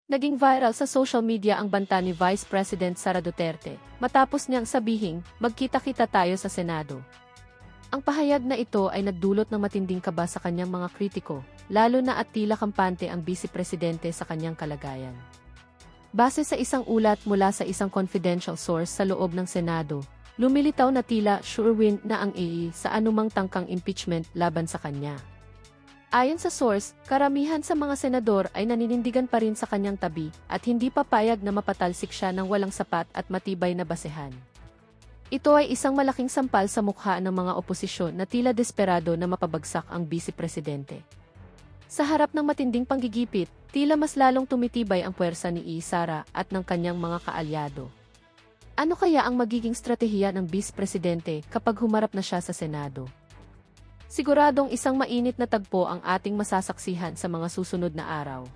Naging viral sa social media ang banta ni Vice President Sara Duterte, matapos niyang sabihing, magkita-kita tayo sa Senado. Ang pahayag na ito ay nagdulot ng matinding kaba sa kanyang mga kritiko, lalo na at tila kampante ang Vice Presidente sa kanyang kalagayan. Base sa isang ulat mula sa isang confidential source sa loob ng Senado, lumilitaw na tila sure win na ang AE sa anumang tangkang impeachment laban sa kanya. Ayon sa source, karamihan sa mga senador ay naninindigan pa rin sa kanyang tabi at hindi papayag na mapatalsik siya ng walang sapat at matibay na basehan. Ito ay isang malaking sampal sa mukha ng mga oposisyon na tila desperado na mapabagsak ang Vice Presidente. Sa harap ng matinding panggigipit, tila mas lalong tumitibay ang puwersa ni Sara at ng kanyang mga kaalyado. Ano kaya ang magiging stratehiya ng Vice Presidente kapag humarap na siya sa Senado? Siguradong isang mainit na tagpo ang ating masasaksihan sa mga susunod na araw.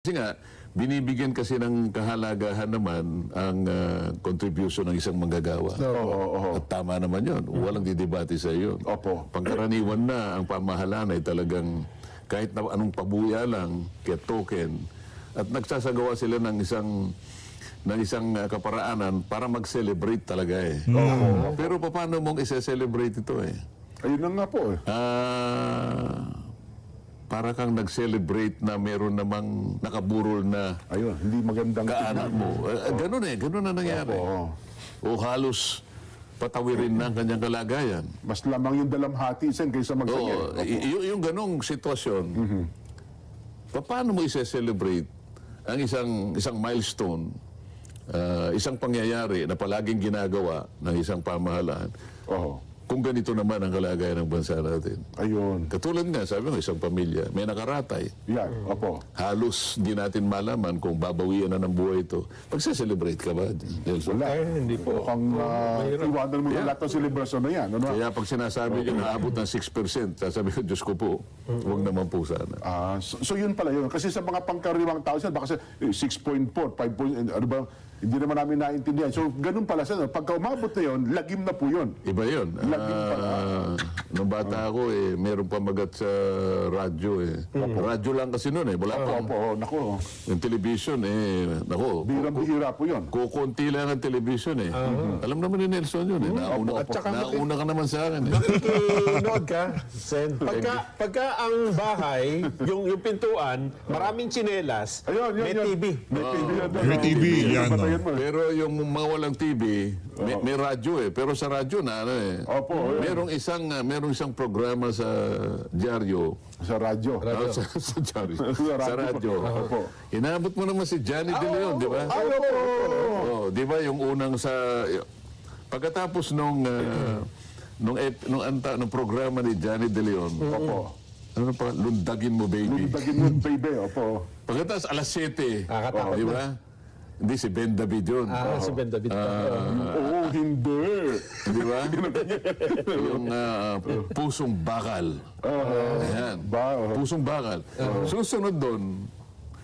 Kasi nga, binibigyan kasi ng kahalagahan naman ang contribution ng isang manggagawa. At tama naman yun. Walang didebate sa iyo. Pangkaraniwan na ang pamahalaan ay talagang kahit na anong pabuya lang, kaya token, at nagsasagawa sila ng isang kaparaanan para mag-celebrate talaga eh. Pero paano mong isa-celebrate ito eh? Ayun na nga po eh. Para kang nag-celebrate na meron namang nakaburol na Ayun, hindi magandang kaanak mo. Ganun na nangyari. O halos patawirin na ang kanyang kalagayan. Mas lamang yung dalamhati sen kaysa magsaya. Yung ganong sitwasyon, paano mo isa-celebrate ang isang milestone, isang pangyayari na palaging ginagawa ng isang pamahalaan? Kung ganito naman ang kalagayan ng bansa natin. Ayun. Katulad nga, sabi mo, isang pamilya, may nakaratay. Yan, Halos di natin malaman kung babawian na ng buhay ito. Magsa-celebrate ka ba, Nelson? Wala. Hindi po. Mukhang iwanan mo yung lahat ng celebration na yan. Ano? Kaya pag sinasabi yung naabot ng 6%, sasabi ko, Diyos ko po, huwag naman po sana. So yun pala yun. Kasi sa mga pangkaraniwang tao siya, baka 6.4, 5 ano ba, hindi naman namin naintindihan. So ganun pala siya. Pagka umabot na yun, lagim na po yun. Iba yun. Lagim pala. Nung bata ako, meron pa magat sa radyo eh. Radyo lang kasi noon eh. Wala pa. Nako. Yung television nako. Bihirang-bihira po yun. Kukunti lang ang television eh. Alam naman ni Nelson yun eh. Nauna ka naman sa akin eh. Nood ka, Sen. Pagka ang bahay, yung pintuan, maraming tsinelas, may TV. May TV, yan. Pero yung mga walang TV, may radyo eh. Pero sa radyo na merong isang programa sa dyaryo. Sa radyo. Sa dyaryo. Sa radyo. Inabot mo naman si Johnny De Leon, di ba? Di ba yung unang pagkatapos nung programa ni Johnny De Leon. Ano pa? Lundagin mo, baby. Lundagin mo, baby. Pagkatapos alas 7. Di ba? Hindi, si Ben David yun. Si Ben David. Hindi. Di ba? Yung pusong bakal. Ayan. Pusong bakal. Susunod doon,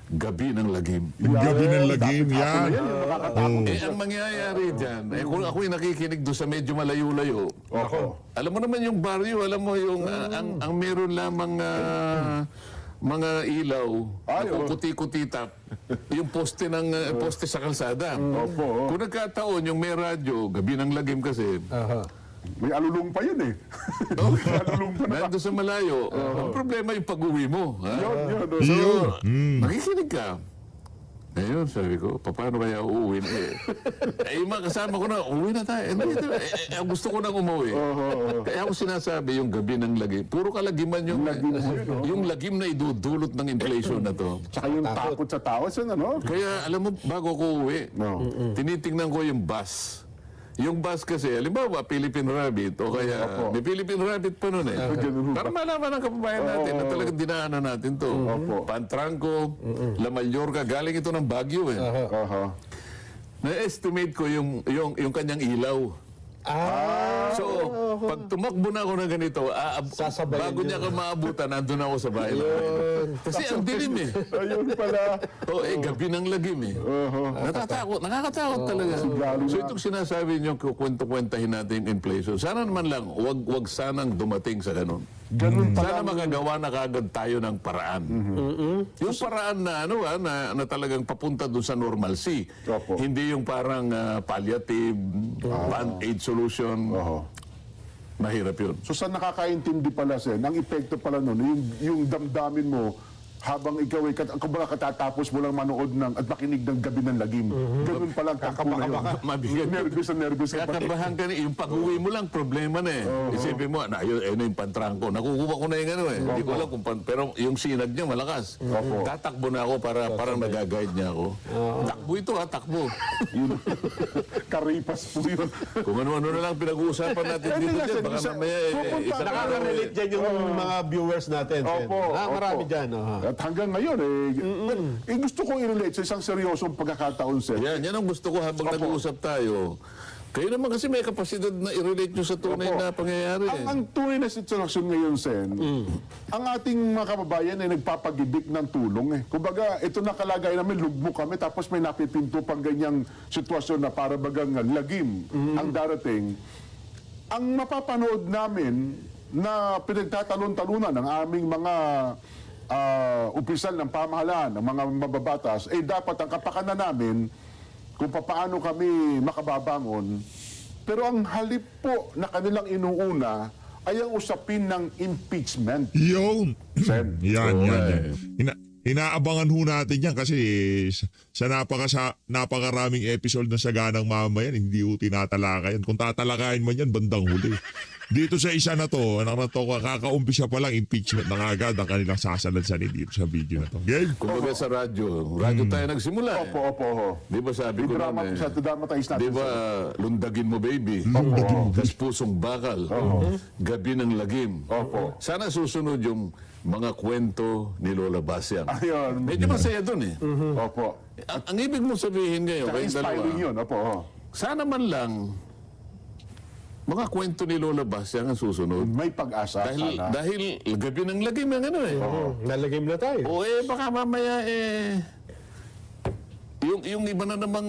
gabi ng lagim. Gabi ng lagim, yan. Ang mangyayari dyan, kung ako'y nakikinig doon sa medyo malayo-layo, alam mo naman yung baryo, alam mo yung, ang meron lamang mga ilaw, kuti-kutitap, yung poste sa kalsada. Kung nagkataon yung may radyo, gabi ng lagim kasi, may alulong pa yun eh. May alulong pa na. nandun sa malayo, ang problema yung pag-uwi mo. Yun. So, nakikinig ka. Ngayon, sabi ko, paano kaya uuwi na yung mga kasama ko na, uwi na tayo. Gusto ko nang umuwi. Kaya ako sinasabi yung gabi ng lagim. Puro kalagiman yung lagim na idudulot ng inflation na to. Tsaka yung takot sa tao, ano? Kaya alam mo, bago ko uwi, tinitingnan ko yung bus. Yung bus kasi, halimbawa, Philippine Rabbit, o kaya, may Philippine Rabbit pa nun eh. Para malaman ng kababayan natin na talagang dinaanan natin to. Pantranco, La Mallorca, galing ito ng Baguio eh. Na-estimate ko yung kanyang ilaw. So, Pag tumakbo na ako na ganito, Sasabayan bago niya ako maabutan, nandun ako sa bahay. Kasi ang dilim eh. Ayun pala. Gabi ng lagim eh. Nakakatakot talaga. So itong sinasabi niyo, kwento-kwentahin natin yung inflation. Sana naman lang, wag sanang dumating sa ganun. Ganun pala. Sana makagawa na kagad tayo ng paraan. Yung paraan na, na talagang papunta doon sa normalcy. Opo. Hindi yung parang palliative, band-aid solution. Mahirap yun. So sa nakakaintindi pala, Sen, ang epekto pala nun, yung damdamin mo, habang ikaw ay katatapos mo lang manood at makinig ng Gabi ng Lagim. Ganun pala ang takbo na yun. Mabigat. Nervous na nervous ka pati. Kakabahan ka yung pag-uwi mo lang, problema na eh. Isipin mo, yun yung pantrangko. Nakukuha ko na yung ano eh. Hindi ko alam kung pero yung sinag niya malakas. Tatakbo na ako parang nag-guide niya ako. Takbo ito takbo. Karipas po yun. Kung ano-ano na lang pinag-uusapan natin dito dyan, baka mamaya Nakaka-relate dyan yung mga viewers natin. Marami dyan. At hanggang ngayon, gusto kong i-relate sa isang seryosong pagkakataon, Sen. yan ang gusto ko habang nag-uusap tayo. Kayo naman kasi may kapasidad na i-relate nyo sa tunay na pangyayari. Ang tunay na sitwasyon ngayon, Sen, ang ating mga kababayan ay nagpapagibik ng tulong. Kumbaga, ito na kalagayan namin, lugmok kami, tapos may napipinto pang ganyang sitwasyon na para bagang lagim ang darating. Ang mapapanood namin na pinagtatalon-talunan ng aming mga opisyal ng pamahalaan, ng mga mababatas, dapat ang kapakanan namin kung paano kami makababangon. Pero ang halip po na kanilang inuuna ay ang usapin ng impeachment. Yun. Sen. Yan. Inaabangan ho natin yan kasi sa napakaraming episode na Saganang Mamayan, hindi ho tinatalakayan. Kung tatalakayan man yan, bandang huli. Dito sa isa na to, kakaumpisa pa lang, impeachment na agad ang kanilang sasalansanin dito sa video na to. Game? Kumbaga sa radyo tayo nagsimula eh. Opo. Di ba sabi ko Drama naman sa dramatize natin. di ba lundagin mo baby? Tas pusong bakal. Gabi ng lagim. Opo. Sana susunod yung mga kwento ni Lola Basyang. Ayun. Medyo masaya dun eh. Opo. Ang ibig mong sabihin ngayon, kayong Inspiring dalawa, yun. Opo. sana man lang mga kwento ni Lola Basyang ang susunod. May pag-asa sana. Dahil gabi ng lagim ang ano eh. Nalagim na tayo. O baka mamaya yung iba na namang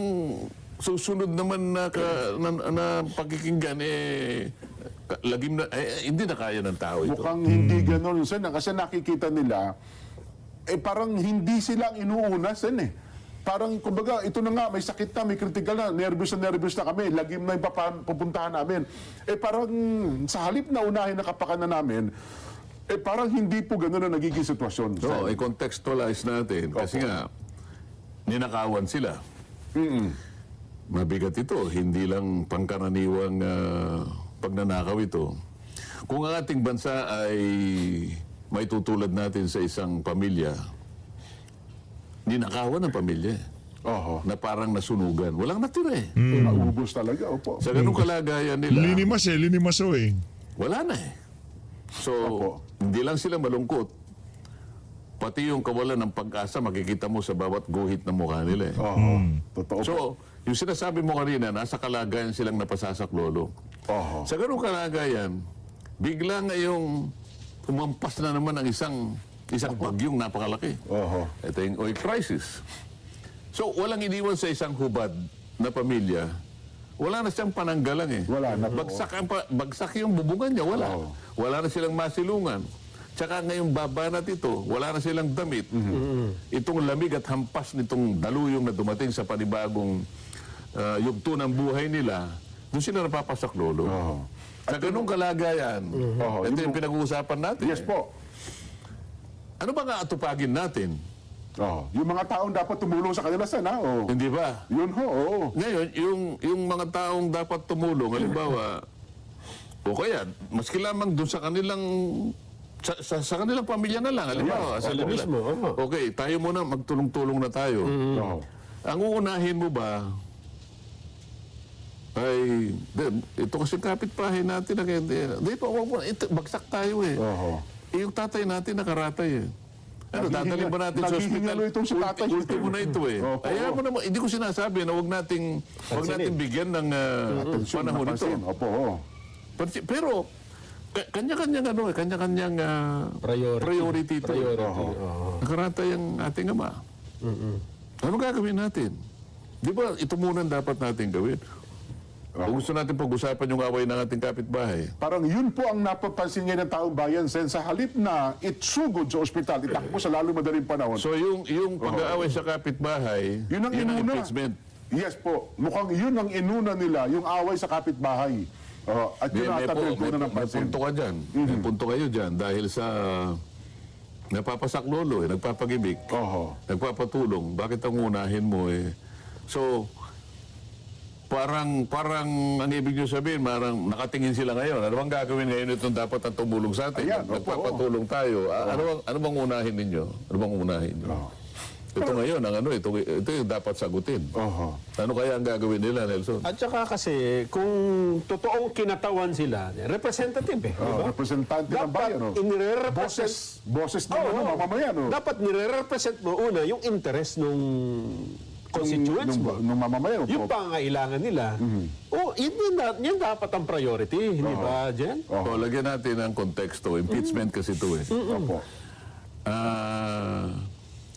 susunod naman na pakikinggan lagim na hindi na kaya ng tao ito. Mukhang hindi ganun, Sen. Kasi nakikita nila, parang hindi sila ang inuuna, Sen Parang, kumbaga, ito na nga, may sakit na, may critical na, nervous na kami, lagim na yung pupuntahan namin. Parang, sa halip na unahin na kapakanan namin, parang hindi po ganun ang nagiging sitwasyon. So, i-contextualize natin. Kasi nga, ninakawan sila. Mabigat ito. Hindi lang pangkaraniwang pagnanakaw ito. Kung ang ating bansa ay may tutulad natin sa isang pamilya, ninakawan ng pamilya. Na parang nasunugan. Walang natira eh. Naubos talaga, opo. Sa ganung kalagayan nila, Linimas eh. wala na eh. So, hindi lang sila malungkot. Pati yung kawalan ng pag-asa, makikita mo sa bawat guhit ng mukha nila eh. Totoo po. So, yung sinasabi mo kanina, nasa kalagayan silang napasasaklolo. Sa ganung kalagayan, bigla ngayong umampas na naman ang isang bagyong napakalaki. Ito yung oil crisis. So, walang iniwan sa isang hubad na pamilya. Wala na siyang pananggalang eh. Wala na po. Bagsak yung bubungan niya, wala. Wala na silang masilungan. Tsaka ngayong babanat ito, wala na silang damit. Itong lamig at hampas nitong daluyong na dumating sa panibagong yugto ng buhay nila, doon sila napapasaklolo. Sa ganung kalagayan, ito yung pinag-uusapan natin. Yes po. Ano ba nga atupagin natin? Yung mga taong dapat tumulong sa kanila, Sen, Hindi ba? Yun Ngayon, yung mga taong dapat tumulong, halimbawa, o kaya, maski lamang doon sa kanilang sa kanilang pamilya na lang, halimbawa, sa kanila. Okay, tayo muna, magtulong-tulong na tayo. Ang uunahin mo ba ay, ito kasi kapitbahay natin, bagsak tayo eh. Yung tatay natin nakaratay eh. Dadalhin ba natin sa ospital? Itong si tatay. Ultimo na ito eh. Ayaw mo naman, hindi ko sinasabi na huwag nating bigyan ng panahon ito. Pero, kanya-kanyang kanya-kanyang priority ito. Nakaratay ang ating ama. Ano gagawin natin? Di ba, ito muna ang dapat natin gawin? Kung gusto natin pag-usapan yung away ng ating kapitbahay, Parang yun po ang napapansin ngayon ng taong bayan, Sen, sa halip na itsugod sa ospital, itakbo sa lalo madaling panahon. so yung pag-aaway sa kapitbahay, Yun ang inuna. impeachment. Yes po, mukhang yun ang inuna nila, yung away sa kapitbahay. At yun ang tatagod na ng May pansin. punto ka dyan. May punto kayo dyan dahil sa napapasaklolo, nagpapagibik, nagpapatulong. Bakit ang unahin mo eh? So, parang ang ibig nyo sabihin, parang nakatingin sila ngayon. Ano bang gagawin ngayon itong dapat ang tumulong sa atin? Ayan, opo, Nagpapatulong tayo. Ano bang unahin ninyo? Ano bang unahin nyo? Ito ngayon, ito yung dapat sagutin. Ano kaya ang gagawin nila, Nelson? At saka kasi, kung totoong kinatawan sila, representative eh. Diba? Representante ng bayan. Dapat inire-represent. Boses ng mamamayan. Dapat nire-represent mo una yung interest nung constituents mo. Nung mamamayan. Yung pangailangan nila. Yan dapat ang priority. Hindi ba, Jen? So, lagyan natin ang konteksto. Impeachment kasi ito eh. Opo.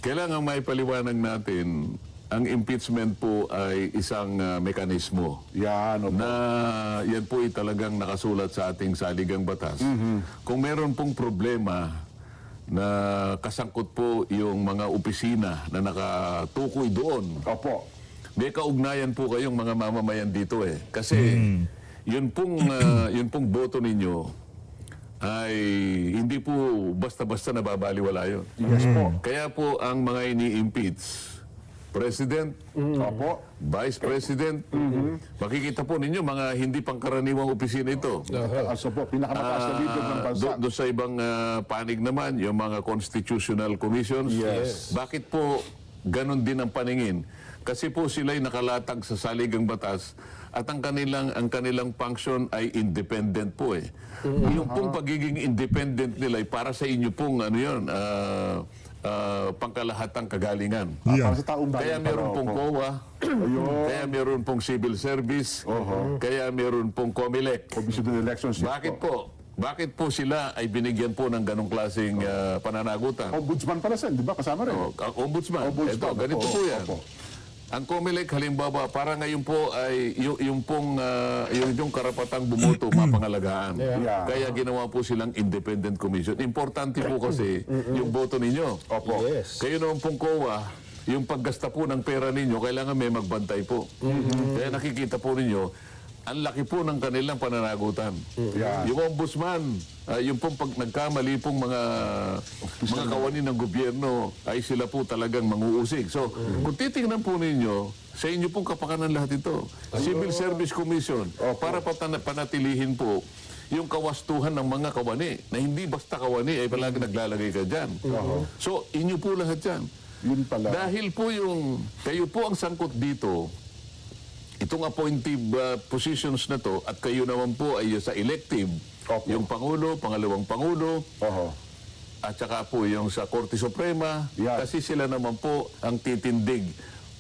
Kailangan maipaliwanag natin, ang impeachment po ay isang mekanismo Yan, opo. na yan po ay talagang nakasulat sa ating saligang batas. Kung meron pong problema na kasangkot po yung mga opisina na nakatukoy doon, Opo. may kaugnayan po kayong mga mamamayan dito eh. Kasi yun pong boto ninyo ay hindi po basta-basta nababaliwala yun. Yes po. Kaya po ang mga ini-impeach, President, Opo. Vice President, makikita po ninyo mga hindi pangkaraniwang opisina ito. So po, pinakamataas na leader ng bansa. Doon sa ibang panig naman, yung mga constitutional commissions. Yes. Bakit po ganun din ang paningin? Kasi po sila'y nakalatag sa saligang batas at ang kanilang function ay independent po eh. Yung pong pagiging independent nila ay para sa inyo pong pangkalahatang kagalingan. Para sa taong Kaya bayan. meron pong COA, kaya meron pong civil service, kaya meron pong COMELEC. Commission on Elections. yes Bakit po? Bakit po sila ay binigyan po ng ganong klaseng pananagutan? Ombudsman pala, Sen, di ba? Kasama rin. Ombudsman. Ito, ganito po yan. Opo. Ang COMELEC, halimbawa, para ngayon po ay yung karapatang bumoto mapangalagaan. Yeah. Kaya ginawa po silang independent commission. Importante po kasi yung boto ninyo. Opo. Yes. Kayo naman pong COA, yung paggasta po ng pera ninyo, kailangan may magbantay po. Kaya nakikita po ninyo, ang laki po ng kanilang pananagutan. Yeah. Yung ombudsman, yung pong pag nagkamali pong mga kawani ng gobyerno, ay sila po talagang manguusig. So, kung titingnan po ninyo, sa inyo pong kapakanan lahat ito. Civil Service Commission, para panatilihin po yung kawastuhan ng mga kawani, na hindi basta kawani, ay palagi naglalagay ka dyan. So, inyo po lahat dyan. Yun pala. Dahil po kayo po ang sangkot dito, itong appointive positions na to, at kayo naman po ay sa elective, Opo. yung Pangulo, Pangalawang Pangulo, at saka po yung sa Korte Suprema, Yan. kasi sila naman po ang titindig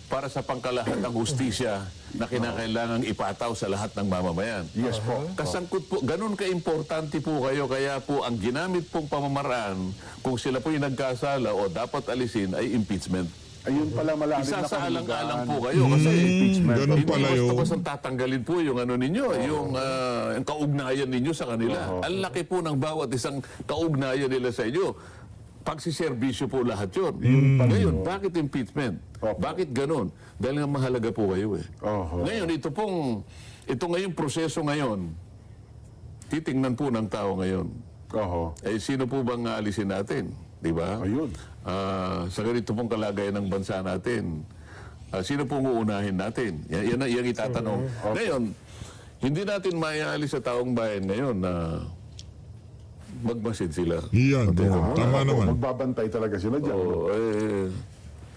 para sa pangkalahatang hustisya na kinakailangang ipataw sa lahat ng mamamayan. Yes po. Kasangkot po, ganun ka-importante po kayo, kaya po ang ginamit pong pamamaraan, kung sila po yung nagkasala o dapat alisin, ay impeachment. Ayun pala malalim na Isasaalang-alang po kahulugan. kayo kasi ganun hindi pala yun. basta tatanggalin po yung ano ninyo, yung kaugnayan ninyo sa kanila. Ang laki po ng bawat isang kaugnayan nila sa inyo. Pagsiservisyo po lahat yun. Ngayon, bakit impeachment? Bakit ganun? Dahil nga mahalaga po kayo eh. Ngayon, ito ngayong proseso ngayon, titingnan po ng tao ngayon. Eh, sino po bang aalisin natin? Di ba? Ayun. Sa ganito pong kalagayan ng bansa natin, sino pong uunahin natin? Yan ang itatanong. Ngayon, hindi natin maialis sa taong bayan ngayon na magmasid sila. Yan, tama naman. Magbabantay talaga sila dyan.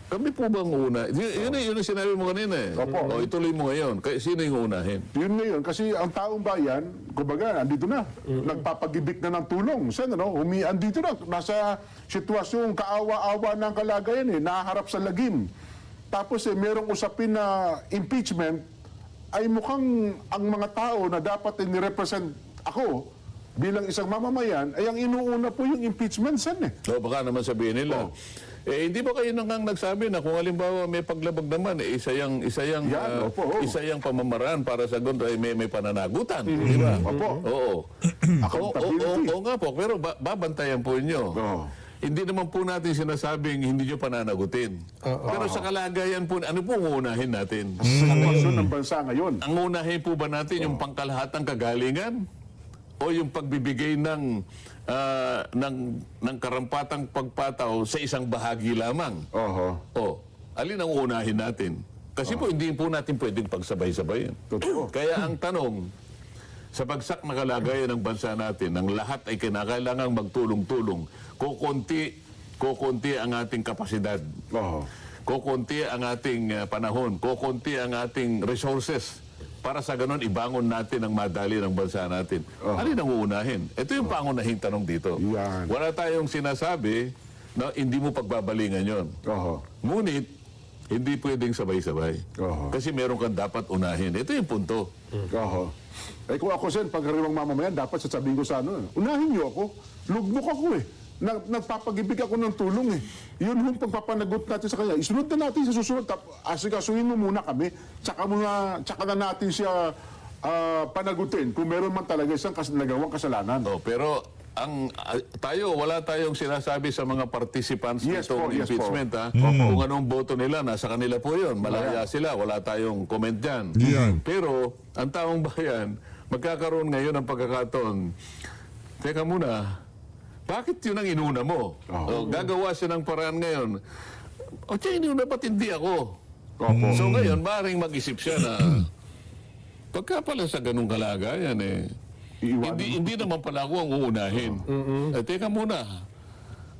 Kami po bang una? Yun yung sinabi mo kanina eh. Opo. Ituloy mo ngayon. Sino yung uunahin? Yun ngayon, kasi ang taong bayan, kumbaga, andito na. Nagpapagibik na ng tulong. Sen, ano? Andito na. Nasa sitwasyong kaawa-awa ng kalagayan eh. Naharap sa lagim. Tapos merong usapin na impeachment ay mukhang ang mga tao na dapat ni-represent ako, bilang isang mamamayan, ay ang inuuna po yung impeachment, Sen. O baka naman sabihin nila, hindi ba kayo nang nagsabi na kung halimbawa may paglabag naman, isa yung Yan, opo. isa yung pamamaraan para sa ganito, may pananagutan, di ba? Opo. Oo. Accountability. Oo nga po, pero babantayan po inyo. Oo. Hindi naman po natin sinasabing hindi nyo pananagutin. Pero sa kalagayan po, ano po ang unahin natin? Sa sitwasyon ng bansa ngayon. Ang unahin po ba natin yung pangkalahatang kagalingan? O yung pagbibigay ng karampatang pagpataw sa isang bahagi lamang? Oho. O, alin ang unahin natin? Kasi po hindi po natin pwedeng pagsabay-sabayin. Totoo. Kaya ang tanong, sa bagsak na kalagayan ng bansa natin, ang lahat ay kinakailangang magtulong-tulong. Kukunti ang ating kapasidad. Oho. Kukunti ang ating panahon. Kukunti ang ating resources. Para sa ganon, ibangon natin ang madali ng bansa natin. Alin ang uunahin? Ito yung pangunahing tanong dito. Yan. Wala tayong sinasabi na hindi mo pagbabalingan yon. Oho. Ngunit, hindi pwedeng sabay-sabay. Oho. Kasi meron kang dapat unahin. Ito yung punto. Oho. Eh kung ako, Sen, pagkariwang mamamayan, dapat sasabihin ko sa unahin niyo ako. Lugbok ako eh. Nagpapagibig ako ng tulong eh. Yun yung pagpapanagot natin sa kanya. Isunod na natin sa susunod. Asikasuhin mo muna kami. Tsaka na natin siya panagutin kung meron man talaga isang nagawang kasalanan. Pero wala tayong sinasabi sa mga participants Yes nitong po, yes impeachment. po. Ha? Kung anong boto nila, nasa kanila po yun. Malaya sila, wala tayong comment dyan. Yan. Pero ang taong bayan, magkakaroon ngayon ng pagkakataon, teka muna, bakit yun ang inuna mo? Gagawa siya ng paraan ngayon. O siya inuna, ba't hindi ako? So ngayon, maaaring mag-isip siya na pagka pala sa ganung kalagayan hindi naman pala ako ang uunahin. Teka muna,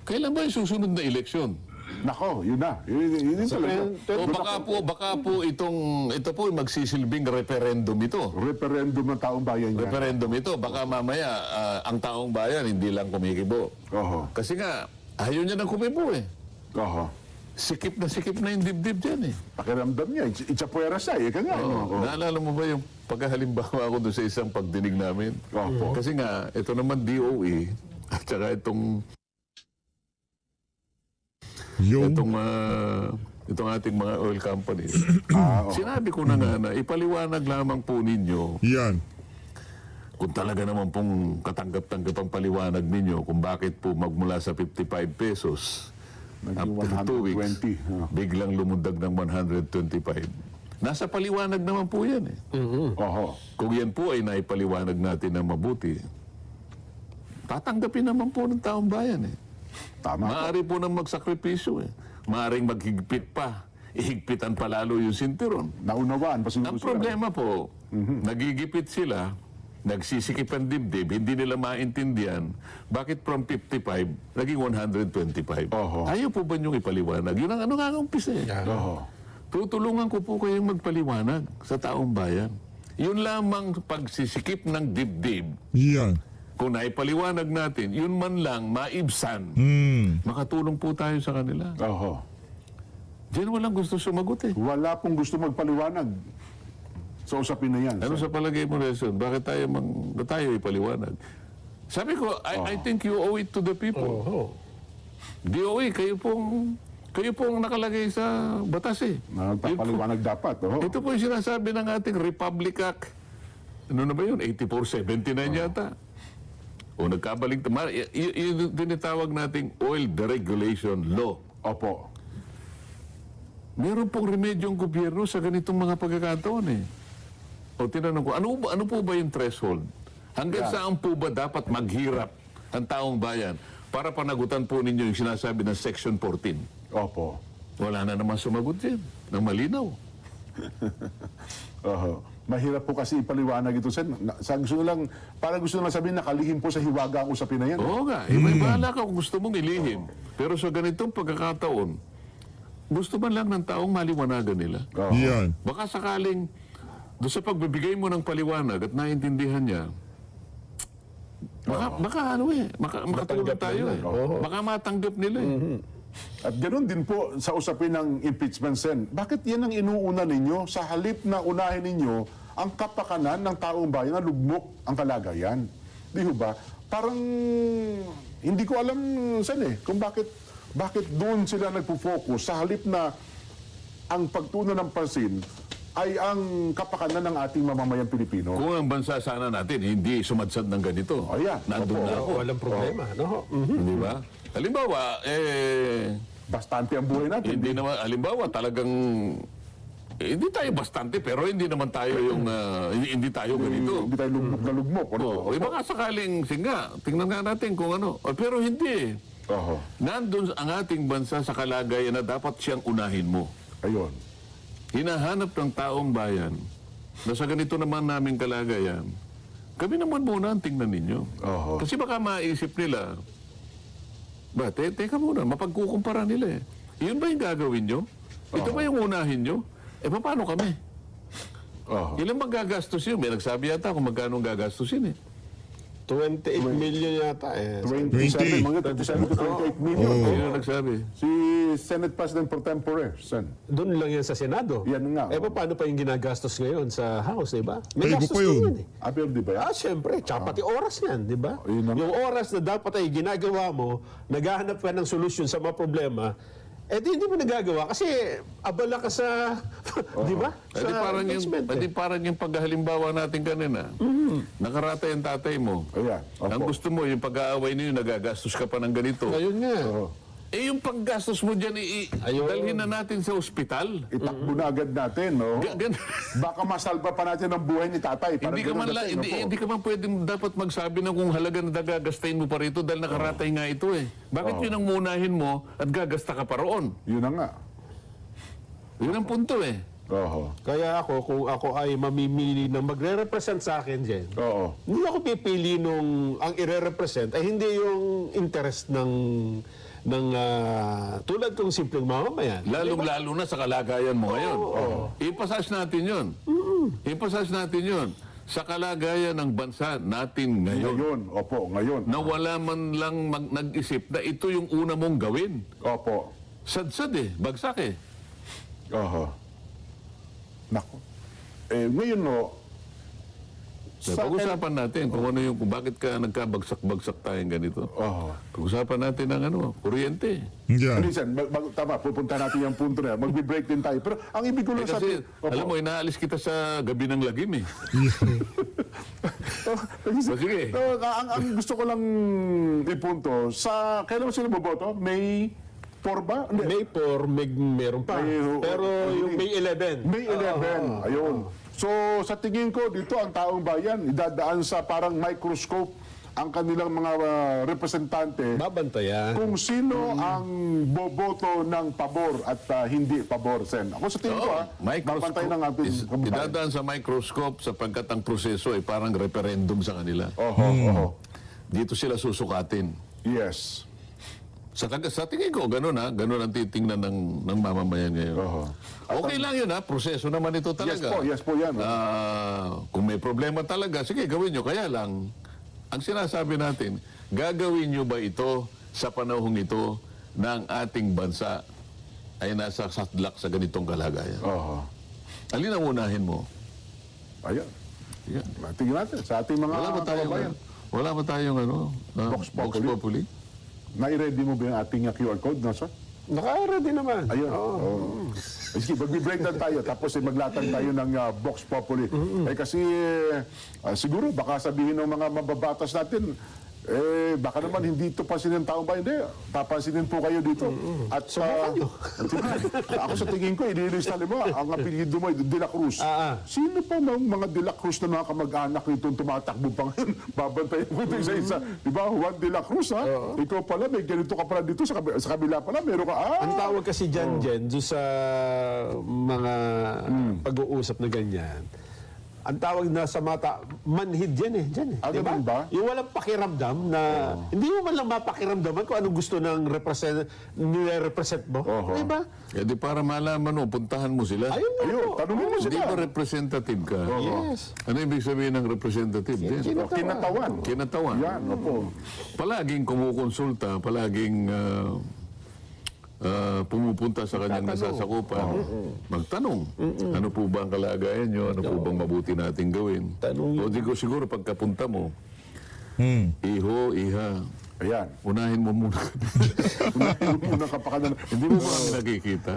kailan ba yung susunod na eleksyon? Nako, yun na. Yun talaga. O baka po ito po magsisilbing referendum ito. Referendum ng taong bayan yan. Referendum ito. Baka mamaya ang taong bayan hindi lang kumikibo. Oho. Kasi nga, ayaw niya ng kumibo eh. Oho. Sikip na yung dibdib dyan eh. Pakiramdam niya, itsapuera siya. Ika nga. Naalala mo ba yung pagkahalimbawa ko doon sa isang pagdinig namin? Opo. Kasi nga, ito naman DOE at saka itong ating mga oil companies. Sinabi ko na nga na ipaliwanag lamang po ninyo Yan. kung talaga naman pong katanggap-tanggap ang paliwanag ninyo kung bakit po magmula sa 55 pesos Naging after 2 weeks, 120. biglang lumundag ng 125. Nasa paliwanag naman po yan eh. Oho. Kung yan po ay naipaliwanag natin na mabuti, tatanggapin naman po ng taong bayan eh. Tama. Maaari po nang magsakripisyo eh. Maaring maghigpit pa. Ihigpitan pa lalo yung sintiron. Naunawaan. Ang problema po, nagigipit sila, nagsisikip ang dibdib, hindi nila maintindihan, bakit from 55, naging 125? Oho. Ayaw po ba niyong ipaliwanag? Yun ang nga umpisa eh. Oho. Tutulungan ko po kayong magpaliwanag sa taong bayan. Yun lamang pagsisikip ng dibdib. Yan. Kung naipaliwanag natin, yun man lang maibsan, makatulong po tayo sa kanila. Oho. Diyan walang gusto sumagot eh. Wala pong gusto magpaliwanag sa usapin na yan. Ano sa palagay mo, Nelson? Bakit tayo ipaliwanag? Sabi ko, I think you owe it to the people. DOE, kayo pong nakalagay sa batas eh. Nagpapaliwanag dapat. Oho. Ito po yung sinasabi ng ating Republic Act. Ano na ba yun? 8479 yata. O nagkabalik. Yung tinitawag nating Oil Deregulation Law. Opo. Meron pong remedyong gobyerno sa ganitong mga pagkakataon eh. O tinanong ko, ano po ba yung threshold? Hanggang saan po ba dapat maghirap ang taong bayan para panagutan po ninyo yung sinasabi ng Section 14? Opo. Wala na naman sumagot yan. Nang malinaw. Oho. Mahirap po kasi ipaliwanag ito, Sen. Para gusto lang sabihin, nakalihim po sa hiwaga ang usapin na yan. Oo nga. May bahala ka kung gusto mong ilihim. Pero sa ganitong pagkakataon, gusto man lang ng taong maliwanagan nila. Oho. Yan. Baka sakaling doon sa pagbibigay mo ng paliwanag at naintindihan niya, makatulong tayo eh. Baka matanggap nila eh. At ganoon din po sa usapin ng impeachment, Sen. Bakit yan ang inuuna ninyo sa halip na unahin ninyo ang kapakanan ng taong bayan na lugmok ang kalagayan. Di ho ba? Parang hindi ko alam saan kung bakit doon sila nagpo-focus sa halip na ang pagtunan ng pansin ay ang kapakanan ng ating mamamayang Pilipino. Kung ang bansa sana natin hindi sumadsad ng ganito, Ayan. nandun na ako. Walang problema, no? Di ba? Halimbawa, Bastante ang buhay natin. hindi naman, halimbawa talagang, hindi tayo bastante, pero hindi naman tayo yung, hindi tayo ganito. Hindi tayo lugmok na lugmok. Ano? Oh, baka sakaling, singa, tingnan nga natin kung ano. Pero hindi. Oho. Nandun ang ating bansa sa kalagayan na dapat siyang unahin mo. Ayun. Hinahanap ng taong bayan na sa ganito naman naming kalagayan, kami naman muna ang tingnan ninyo. Oho. Kasi baka maisip nila, teka muna, mapagkukumpara nila Yun ba yung gagawin nyo? Ito ba yung unahin nyo? Paano kami? Oho. Ilan bang gagastos yun? May nagsabi yata kung magkano gagastusin 28 million yata 27, mga 27 to 28 million. Sino nagsabi? Si Senate President pro tempore, Sen. Doon lang yan sa Senado. Yan nga. Paano pa yung ginagastos ngayon sa House, di ba? May Ay, iba gastos pa yun. din yan Apel, di ba yan? Siyempre. Tsaka pati oras yan, di ba? Yun naman. Yung oras na dapat ay ginagawa mo, naghahanap ka ng solusyon sa mga problema, di hindi mo nagagawa kasi abala ka sa, di ba? Di parang yung paghalimbawa natin kanina. Nakaratay ang tatay mo. Ayan. Ang Opo. gusto mo, yung pag-aaway ninyo, nagagastos ka pa ng ganito. Ngayon nga. Yung paggastos mo dyan, Ayun. dalhin na natin sa ospital. Itakbo na agad natin, no? Gan- Baka masalba pa natin ang buhay ni tatay. Parang hindi ka man ganun dating, opo. hindi ka man pwedeng dapat magsabi na kung halaga na gagastahin mo pa rito dahil nakaratay nga ito Bakit yun ang munahin mo at gagasta ka pa roon? Yun na nga. Yun ang punto Oho. Kaya ako, kung ako ay mamimili na magre-represent sa akin dyan, Oo. hindi ako pipili nung ang ire-represent ay hindi yung interest ng tulad kong simpleng mamamayan. Lalong-lalo na sa kalagayan mo ngayon. Ipasas natin yun. Ipasas natin yun. Sa kalagayan ng bansa natin ngayon. Ngayon. Opo, ngayon. Na wala man lang nag-isip na ito yung una mong gawin. Opo. Sadsad bagsak Oho. Nako. Ngayon, no, sa Pag-usapan natin kung ano yung, kung bakit ka nagkabagsak-bagsak tayong ganito. Oho. Pag-usapan natin ng kuryente. Yan. Listen, tama, pupunta natin yung punto na yan. Magbe-break din tayo. Pero ang ibig ko lang Kasi, sabihin... alam mo, inaalis kita sa gabi ng lagim Sige. Ang gusto ko lang ipunto, kailan mo sila boboto? May 4 ba? Hindi. May 4, meron pa. Pero yung May 11. May 11. Ayun. So, sa tingin ko, dito ang taong bayan, idadaan sa parang microscope ang kanilang mga representante Babantayan. kung sino ang boboto ng pabor at hindi pabor, Sen. Ako sa tingin ko, babantay ng ating kababayan. Idadaan sa microscope sapagkat ang proseso ay parang referendum sa kanila. Oho. Dito sila susukatin. Yes. Sa tingin ko, ganun ang titingnan ng mamamayan ngayon. Oho. Okay lang yun proseso naman ito talaga. Yes po yan. Kung may problema talaga, sige gawin nyo. Kaya lang, ang sinasabi natin, gagawin nyo ba ito sa panahong ito na ang ating bansa ay nasa sadlak sa ganitong kalagayan? Oho. Alin ang unahin mo? Ayan. Yan. Tingnan natin sa ating mga kababayan. Wala ba tayong Vox Vox Populi? Populi? Nai-ready mo ba yung ating QR code, Nasa? Naka-ready naman. Ayun. Oh. Sige, mag-break down tayo tapos maglatag tayo ng Vox Populi. Kasi siguro baka sabihin ng mga mababatas natin, baka naman hindi ito pansinin ng taong bayan. Hindi, papansinin po kayo dito. At ako sa tingin ko, ililista mo, ang apelyido mo ay De La Cruz. Sino pa ng mga De La Cruz na mga kamag-anak nito tumatakbo pa ngayon? Babantayan mo ito isa-isa. Di ba? Juan De La Cruz, ikaw pala, may ganito ka pala dito, sa kabila pala, meron ka, Ang tawag kasi dyan, Jen, doon sa mga pag-uusap na ganyan, ang tawag na sa mata, manhid yan Dyan Ano Diba? ba? Yung walang pakiramdam na, hindi mo man lang mapakiramdaman kung anong gusto ng nire-represent mo. Diba? Di para malaman mo, puntahan mo sila. Ayun nga. Tanungin mo Hindi sila. ba representative ka? Yes. Ano ibig sabihin ng representative din? Kinatawan. Kinatawan. Yan, opo. Palaging kumukonsulta, palaging pumupunta sa kanyang nasasakupan, magtanong, ano po ba ang kalagayan nyo, ano po bang mabuti nating gawin. O di ko siguro pagkapunta mo, iho, iha, Ayan. unahin mo muna. Unahin mo muna kapakanan. Hindi mo ba kami nakikita?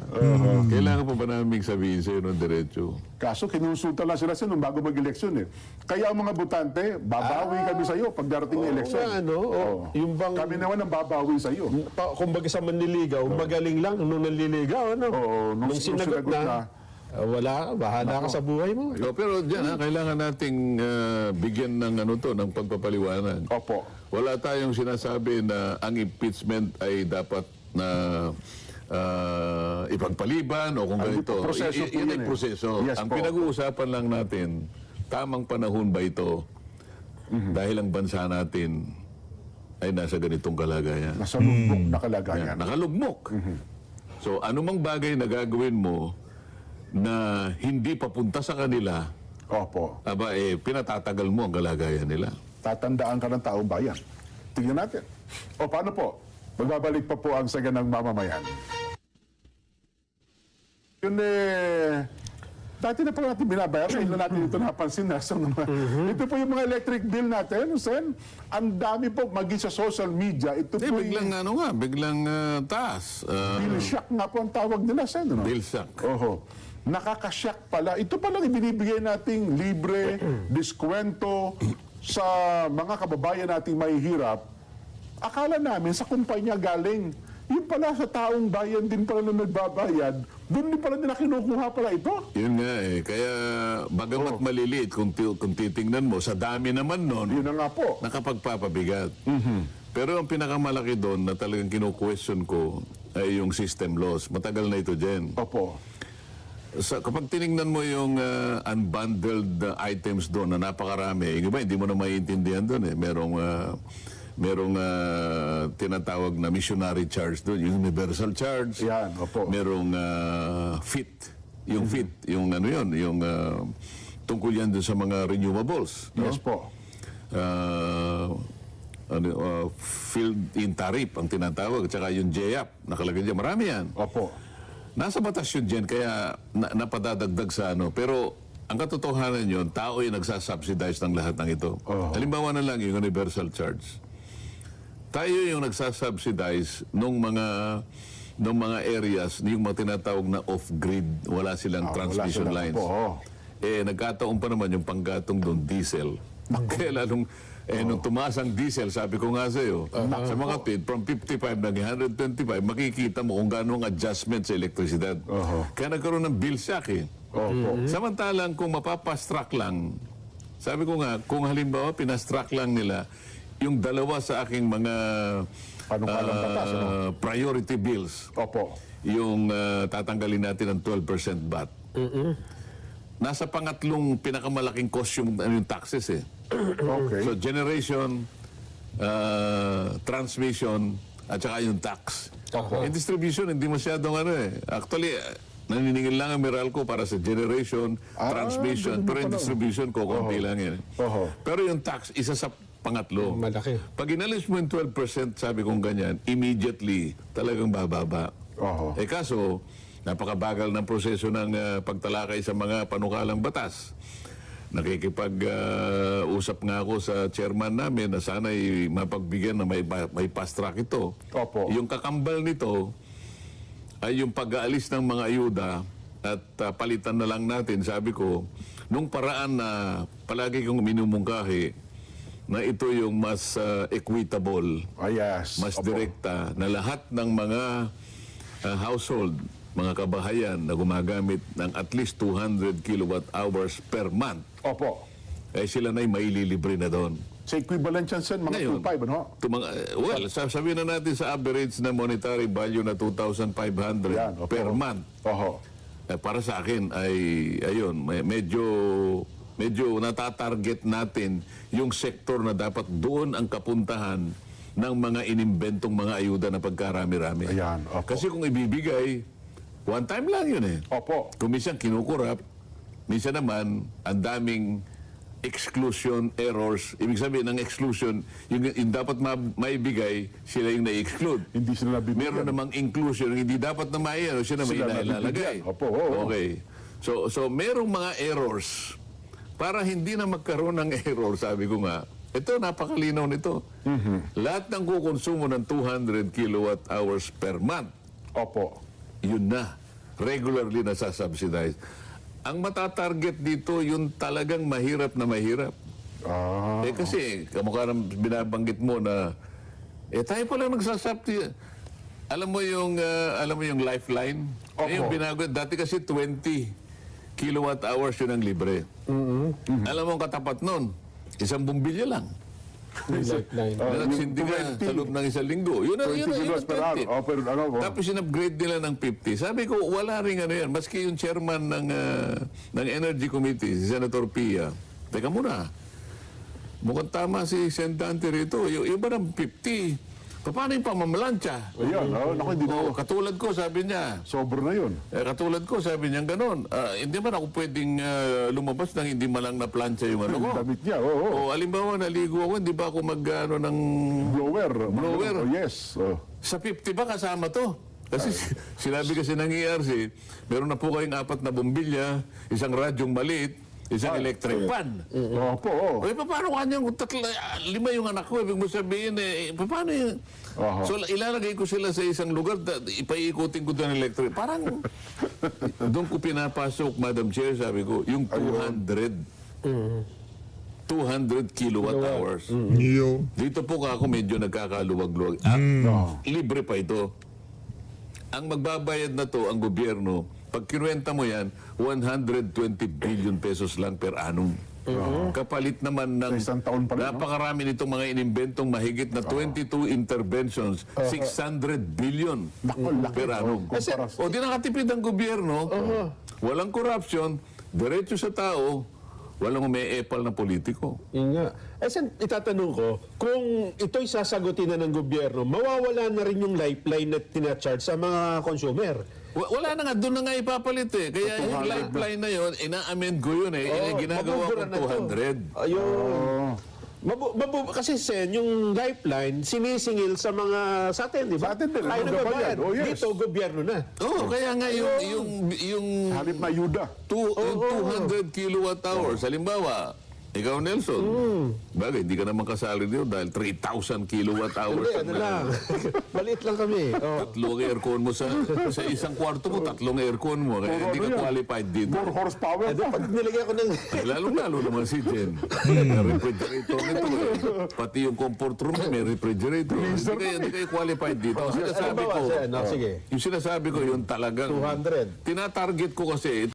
Kailangan pa ba namin sabihin sa'yo ng diretso? Kaso kinonsulta lang sila nung bago mag-eleksyon eh. Kaya ang mga botante, babawi kami sa iyo pag darating ng eleksyon. Yung bang, Kami naman ang babawi sa iyo. kumbaga sa manliligaw, magaling lang nung nanliligaw, ano? Oo, nung sinagot na, wala, bahala ka sa buhay mo. Pero dyan, kailangan nating bigyan ng ng pagpapaliwanag. Opo. Wala tayong sinasabi na ang impeachment ay dapat na ipagpaliban o kung ganito. proseso po Yan yun ay eh. proseso. Yes Ang po. pinag-uusapan lang natin, tamang panahon ba ito? Dahil ang bansa natin ay nasa ganitong kalagayan. Nasa lubok na kalagayan. Nakalugmok. So, anumang bagay na gagawin mo na hindi papunta sa kanila, Opo. pinatatagal mo ang kalagayan nila. Tatandaan ka ng taong bayan. Tingnan natin. O paano po? Magbabalik pa po ang saganang mamamayan. Yun dati na pala natin binabayaran, ngayon na natin ito napansin na. So, ito po yung mga electric bill natin, Sen. Ang dami po, maging sa social media, ito po Biglang biglang taas. bill shock nga po ang tawag nila, Sen. Ano? Bill shock. Oho. Nakakashock pala. Ito palang ibinibigay nating libre, diskwento sa mga kababayan nating mahihirap. Akala namin sa kumpanya galing. Yun pala sa taong bayan din pala na nagbabayad. Doon din pala nila kinukuha pala ito. Yun nga Kaya bagamat maliliit, kung titingnan mo, sa dami naman nun, Yun na nga po. nakapagpapabigat. Pero ang pinakamalaki doon na talagang kinu-question ko ay yung system loss. Matagal na ito, Jen. Opo. Kapag tinignan mo yung unbundled items doon na napakarami, yung iba hindi mo na maiintindihan doon merong tinatawag na missionary charge doon, yung universal charge. Yan, opo. Merong FIT, yung FIT, yung yung tungkol yan doon sa mga renewables. No? Yes po. Field in tariff ang tinatawag, at saka yung JAP, nakalagay dyan, marami yan. Opo. Nasa batas yun dyan, kaya napadadagdag sa Pero ang katotohanan yun, tao yung nagsasubsidize ng lahat ng ito. Halimbawa na lang yung universal charge. Tayo yung nagsasubsidize nung mga areas, yung mga tinatawag na off-grid, wala silang transmission wala silang, lines. opo. Nagkataon pa naman yung panggatong doon, diesel. Kaya lalong, nung tumaas ang diesel, sabi ko nga sa'yo, sa mga PID, from 55 naging 125, makikita mo kung gano'ng adjustment sa elektrisidad. Kaya nagkaroon ng bill shock Opo. Samantalang kung mapapastruck lang, sabi ko nga, kung halimbawa pinastruck lang nila, yung dalawa sa aking mga Panukalang batas, priority bills, Opo. yung tatanggalin natin ng 12% VAT. Nasa pangatlong pinakamalaking cost yung taxes Okay. So generation, transmission, at saka yung tax. Yung distribution, hindi masyadong Actually, naniningil lang ang Meralco para sa generation, transmission, ganun pero yung pala. distribution ko, konti lang yan. Pero yung tax, isa sa pangatlo. Malaki. Pag inalis mo yung 12%, sabi kong ganyan, immediately, talagang bababa. Kaso, napakabagal ng proseso ng pagtalakay sa mga panukalang batas. Nakikipag-usap nga ako sa chairman namin na sana'y mapagbigyan na may fast track ito. Opo. Yung kakambal nito ay yung pag-aalis ng mga ayuda at palitan na lang natin, sabi ko, nung paraan na palagi kong minumungkahi na ito yung mas equitable, Yes. mas Opo. direkta, na lahat ng mga household, mga kabahayan na gumagamit ng at least 200 kilowatt hours per month, Opo. sila na'y maililibre na doon. Sa equivalent yan, Sen, mga Ngayon, 2.5, ano? Sabihin na natin sa average na monetary value na 2,500 Yan, opo. per month. Para sa akin ay, ayun, medyo natatarget natin yung sektor na dapat doon ang kapuntahan ng mga inimbentong mga ayuda na pagkarami-rami. Ayan, opo. Kasi kung ibibigay, one time lang yun Opo. Kung minsan kinukurap, minsan naman ang daming exclusion errors. Ibig sabihin, ng exclusion, yung dapat maibigay, sila yung na-exclude. Hindi sila nabibigyan. Meron namang inclusion, yung hindi dapat na maiano, sila may Sila inailalagay. nabibigyan. Opo, oo. Okay. So merong mga errors. Para hindi na magkaroon ng error, sabi ko nga, ito, napakalinaw nito. Lahat ng kukonsumo ng 200 kilowatt hours per month, Opo. yun na. Regularly nasasubsidize. Ang matatarget dito, yung talagang mahirap na mahirap. Ah. Kasi, kamukha ng binabanggit mo na, tayo pala nagsasubsidize. Alam mo yung lifeline? Opo. Yung binago, dati kasi 20 kilowatt hours yun ang libre. Alam mo ang katapat nun? Isang bumbilya lang. Lifeline. Na nagsindi ka sa loob ng isang linggo. Yun ang 20 kilos per hour. Oh, pero ano, oh. Tapos in-upgrade nila ng 50. Sabi ko, wala rin ano yan. Maski yung chairman ng Energy Committee, si Senator Pia. Teka muna. Mukhang tama si Sen Dante rito. Yung ba ng 50? Paano yung pamamalansya? Ayan, naku, hindi na. Katulad ko, sabi niya. Sobra na yun. Katulad ko, sabi niya gano'n. Hindi man ako pwedeng lumabas nang hindi man lang na-plancha yung ano ko. Damit niya, oo. O, alimbawa, naligo ako, hindi ba ako ng Blower. Blower. Oh, yes. Oh. Sa 50 ba kasama to? Kasi sinabi kasi ng ERC, meron na po kayong 4 na bombilya, isang radyong maliit, isang electric pan. Opo, oo. O, paano kanyang 5 yung anak ko? Ibig mo sabihin, paano yun? Aha. So, ilalagay ko sila sa isang lugar, ipaikutin ko doon electric. Parang, doon ko pinapasok, Madam Chair, sabi ko, yung 200 kilowatt hours. Yo. Dito po ako medyo nagkakaluwag-luwag. At libre pa ito. Ang magbabayad na to, ang gobyerno, pag kinuwenta mo yan, 120 billion pesos lang per annum. Kapalit naman ng Sa isang taon pa rin, no? napakarami nitong mga inimbentong mahigit na 22 interventions, 600 billion per annum. Kumparas. O di nakatipid ang gobyerno, walang corruption, diretso sa tao, walang umeepal na politiko. Yun nga. Sen, itatanong ko, kung ito'y sasagutin na ng gobyerno, mawawala na rin yung lifeline na tinacharge sa mga consumer. Wala na nga, doon na nga ipapalit eh. Kaya yung lifeline na yun, ina-amend ko yun eh. Ginagawa ko mabubura na to. 200. Ayun. Kasi Sen, yung lifeline, sinisingil sa mga sa atin, di ba? Sa atin din, Tayo nagbabayad. nagbabayad. Oh, yes. Dito, gobyerno na. Oo, kaya nga yung Halip na ayuda. yung 200 kilowatt hours, halimbawa, ikaw Nelson, bagay, hindi ka naman kasali dito dahil 3,000 kilowatt hours. Hindi, ano lang. Maliit lang kami. Oh. Tatlong aircon mo sa isang kwarto mo, tatlong aircon mo. Kaya hindi ka qualified dito. More horsepower pa. Pag nilagyan ko ng... Lalo naman si Jen. May refrigerator nito. Pati yung comfort room may refrigerator. Hindi kayo qualified dito. Ang sinasabi ko, Sen, sige. yung sinasabi ko, yung talagang 200. tinatarget ko kasi